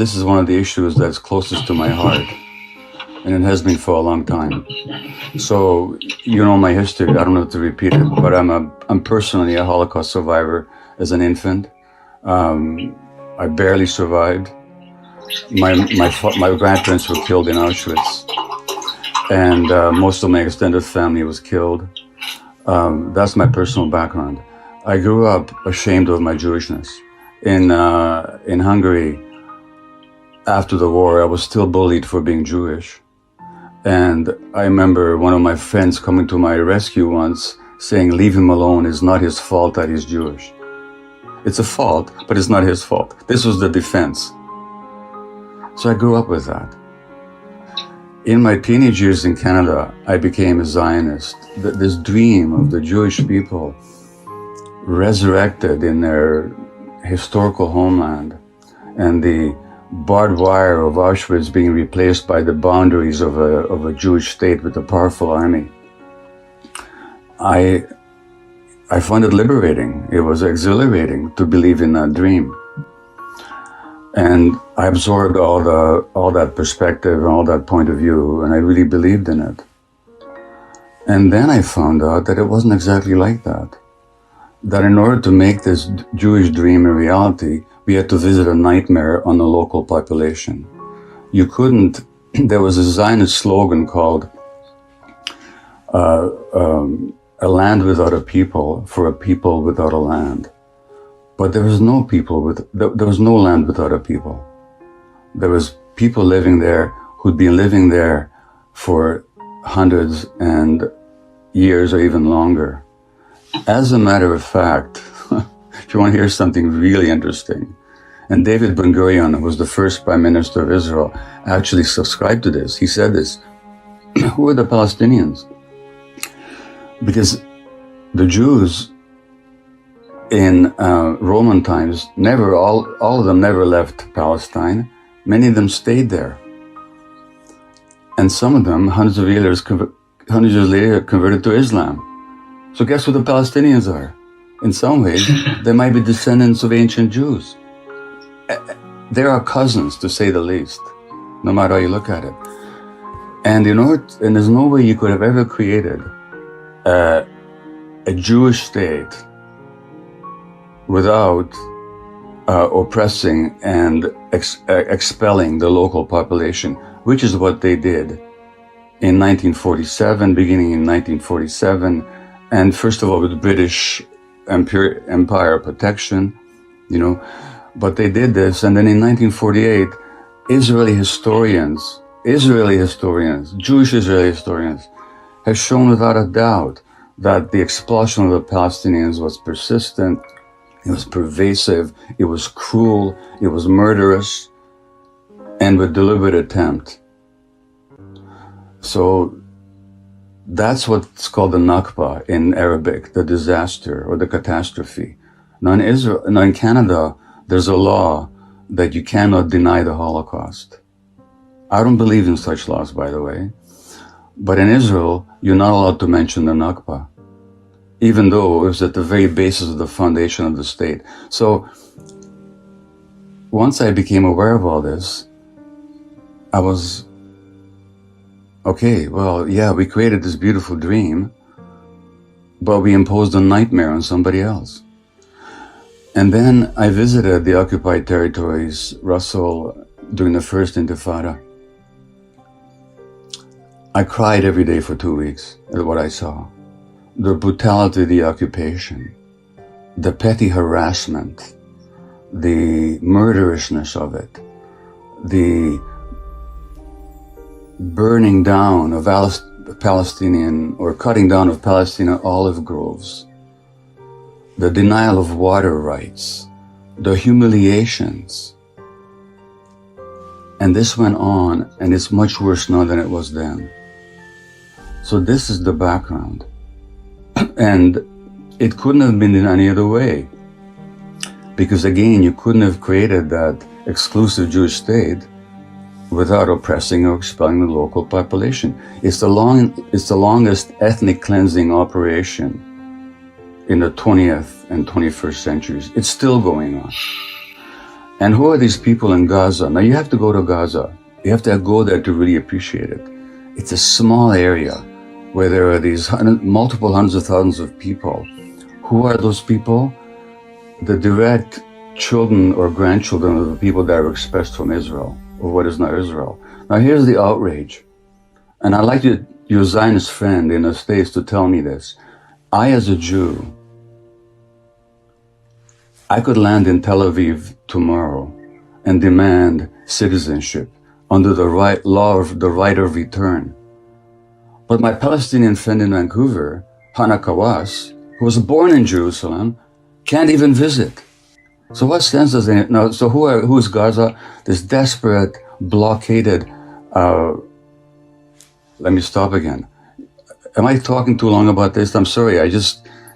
this is one of the issues that's closest to my heart, and it has been for a long time. So, you know my history, I don't have to repeat it, but I'm personally a Holocaust survivor as an infant. I barely survived. My grandparents were killed in Auschwitz, and most of my extended family was killed. That's my personal background. I grew up ashamed of my Jewishness. In Hungary, after the war, I was still bullied for being Jewish. And I remember one of my friends coming to my rescue once saying, "Leave him alone, it's not his fault that he's Jewish." It's a fault, but it's not his fault. This was the defense. So I grew up with that. In my teenage years in Canada, I became a Zionist. This dream of the Jewish people resurrected in their historical homeland, and the barbed wire of Auschwitz being replaced by the boundaries of a Jewish state with a powerful army. I found it liberating. It was exhilarating to believe in that dream. And I absorbed all that perspective and all that point of view, and I really believed in it. And then I found out that it wasn't exactly like that. That in order to make this Jewish dream a reality, we had to visit a nightmare on the local population. You couldn't, there was a Zionist slogan called a land without a people for a people without a land. But there was no there was no land without a people. There was people living there who'd been living there for hundreds and years or even longer. As a matter of fact, if you want to hear something really interesting, and David Ben-Gurion, who was the first prime minister of Israel, actually subscribed to this. He said this, who are the Palestinians? Because the Jews in Roman times, all of them never left Palestine. Many of them stayed there. And some of them, hundreds of years later, converted to Islam. So guess who the Palestinians are? In some ways, they might be descendants of ancient Jews. They are cousins, to say the least, no matter how you look at it. And and there's no way you could have ever created a Jewish state without oppressing and expelling the local population, which is what they did in 1947, beginning in 1947. And first of all, with British Empire protection, but they did this. And then in 1948, Jewish Israeli historians, have shown without a doubt that the expulsion of the Palestinians was persistent, it was pervasive, it was cruel, it was murderous, and with deliberate attempt. So that's what's called the Nakba in Arabic, the disaster or the catastrophe. Now in Canada, there's a law that you cannot deny the Holocaust. I don't believe in such laws, by the way. But in Israel, you're not allowed to mention the Nakba, even though it was at the very basis of the foundation of the state. So once I became aware of all this, I was, okay, well, yeah, we created this beautiful dream, but we imposed a nightmare on somebody else. And then I visited the occupied territories, Russell, during the first Intifada. I cried every day for 2 weeks at what I saw. The brutality of the occupation, the petty harassment, the murderousness of it, the burning down of Palestinian or cutting down of Palestinian olive groves, the denial of water rights, the humiliations. And this went on, and it's much worse now than it was then. So this is the background. And it couldn't have been in any other way. Because again, you couldn't have created that exclusive Jewish state without oppressing or expelling the local population. It's the longest ethnic cleansing operation in the 20th and 21st centuries. It's still going on. And who are these people in Gaza? Now you have to go to Gaza. You have to go there to really appreciate it. It's a small area where there are these multiple hundreds of thousands of people. Who are those people? The direct children or grandchildren of the people that are expressed from Israel, or what is not Israel. Now here's the outrage. And I'd like your Zionist friend in the States to tell me this. I, as a Jew, I could land in Tel Aviv tomorrow and demand citizenship under the law of the right of return. But my Palestinian friend in Vancouver, Hannah Kawas, who was born in Jerusalem, can't even visit. So what sense does it now? So who is Gaza? This desperate, blockaded. Let me stop again. Am I talking too long about this? I'm sorry.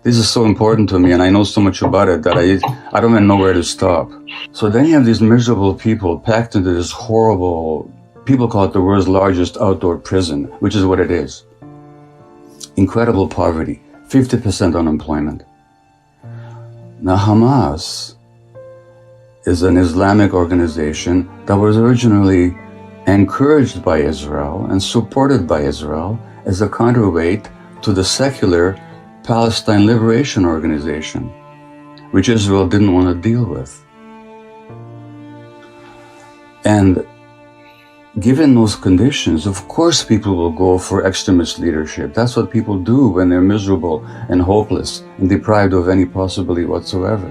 This is so important to me, and I know so much about it that I don't even know where to stop. So then you have these miserable people packed into this horrible, people call it the world's largest outdoor prison, which is what it is. Incredible poverty, 50% unemployment. Now Hamas is an Islamic organization that was originally encouraged by Israel and supported by Israel as a counterweight to the secular Palestine Liberation Organization, which Israel didn't want to deal with. And given those conditions, of course people will go for extremist leadership. That's what people do when they're miserable and hopeless and deprived of any possibility whatsoever.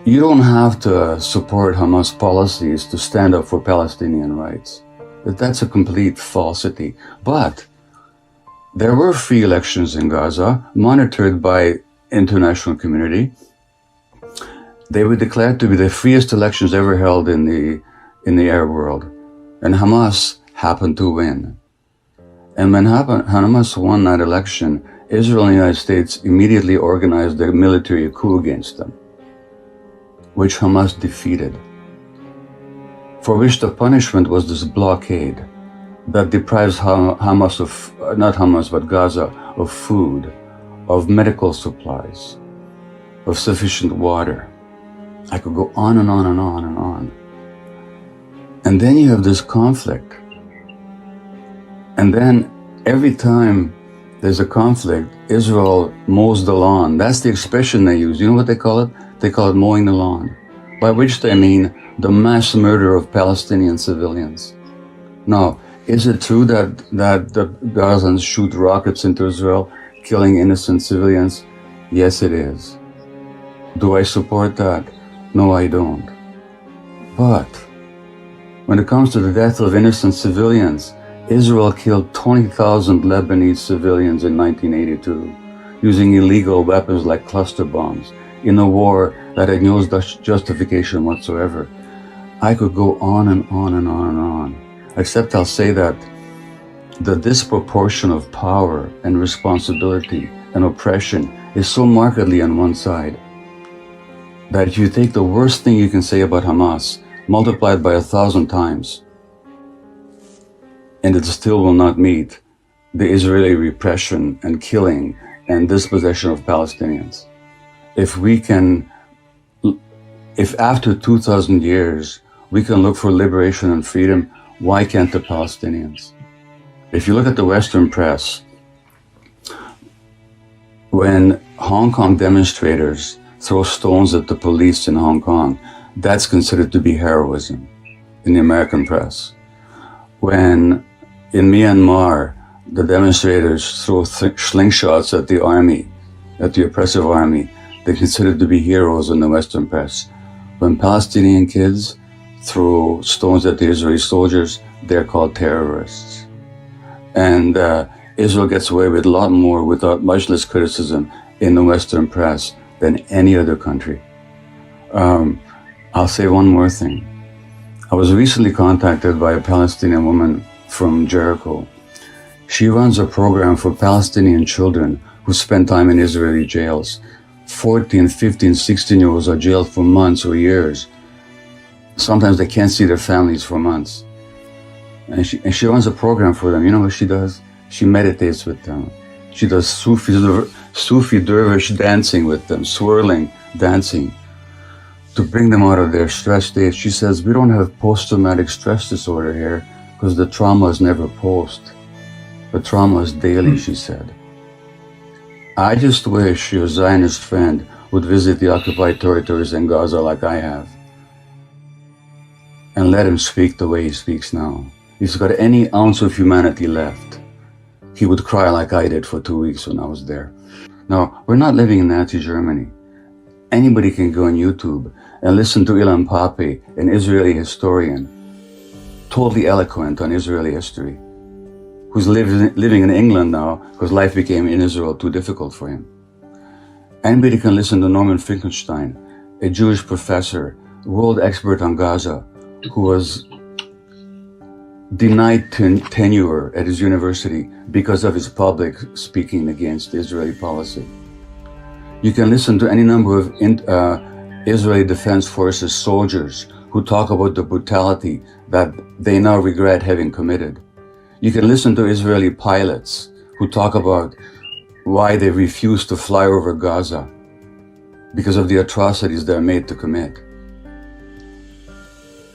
You don't have to support Hamas policies to stand up for Palestinian rights. That's a complete falsity. But there were free elections in Gaza, monitored by international community. They were declared to be the freest elections ever held in the Arab world. And Hamas happened to win. And when Hamas won that election, Israel and the United States immediately organized a military coup against them, which Hamas defeated, for which the punishment was this blockade that deprives Hamas of, not Hamas, but Gaza, of food, of medical supplies, of sufficient water. I could go on and on and on and on. And then you have this conflict. And then every time there's a conflict, Israel mows the lawn. That's the expression they use. You know what they call it? They call it mowing the lawn, by which they mean the mass murder of Palestinian civilians. Now, is it true that the Gazans shoot rockets into Israel, killing innocent civilians? Yes, it is. Do I support that? No, I don't. But when it comes to the death of innocent civilians, Israel killed 20,000 Lebanese civilians in 1982 using illegal weapons like cluster bombs in a war that had no justification whatsoever. I could go on and on and on and on. Except I'll say that the disproportion of power and responsibility and oppression is so markedly on one side that if you take the worst thing you can say about Hamas, multiplied by 1,000 times, and it still will not meet the Israeli repression and killing and dispossession of Palestinians. If after 2,000 years we can look for liberation and freedom, why can't the Palestinians? If you look at the Western press, when Hong Kong demonstrators throw stones at the police in Hong Kong, that's considered to be heroism in the American press. When in Myanmar, the demonstrators throw slingshots at the army, at the oppressive army, they're considered to be heroes in the Western press. When Palestinian kids throw stones at the Israeli soldiers, they're called terrorists. And Israel gets away with a lot more without much less criticism in the Western press than any other country. I'll say one more thing. I was recently contacted by a Palestinian woman from Jericho. She runs a program for Palestinian children who spend time in Israeli jails. 14, 15, 16-year-olds are jailed for months or years. Sometimes they can't see their families for months. And she runs a program for them. You know what she does? She meditates with them. She does Sufi dervish dancing with them, swirling, dancing. to bring them out of their stress state. She says, we don't have post-traumatic stress disorder here because the trauma is never post. The trauma is daily, she said. I just wish your Zionist friend would visit the occupied territories in Gaza like I have, and let him speak the way he speaks now. If he's got any ounce of humanity left, he would cry like I did for 2 weeks when I was there. Now, we're not living in Nazi Germany. Anybody can go on YouTube and listen to Ilan Pappé, an Israeli historian, totally eloquent on Israeli history, who's living in England now because life became in Israel too difficult for him. Anybody can listen to Norman Finkelstein, a Jewish professor, world expert on Gaza, who was denied tenure at his university because of his public speaking against Israeli policy. You can listen to any number of Israeli Defense Forces soldiers who talk about the brutality that they now regret having committed. You can listen to Israeli pilots who talk about why they refuse to fly over Gaza because of the atrocities they're made to commit.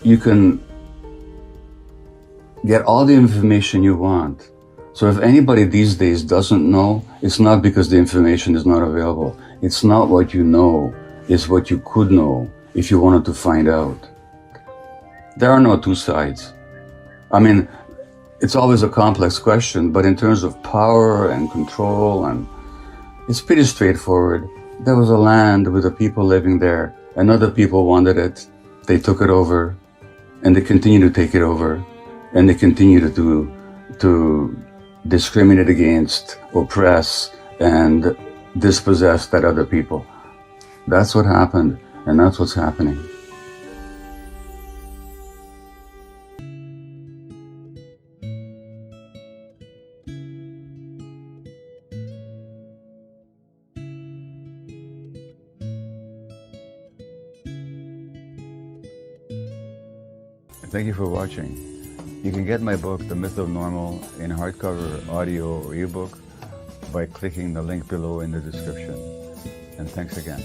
You can get all the information you want. So if anybody these days doesn't know, it's not because the information is not available. It's not what you know, it's what you could know if you wanted to find out. There are no two sides. I mean, it's always a complex question, but in terms of power and control, and it's pretty straightforward. There was a land with the people living there, and other people wanted it. They took it over, and they continue to take it over, and they continue to discriminate against, oppress, and dispossess that other people. That's what happened, and that's what's happening. Thank you for watching. You can get my book, The Myth of Normal, in hardcover, audio, or ebook by clicking the link below in the description. And thanks again.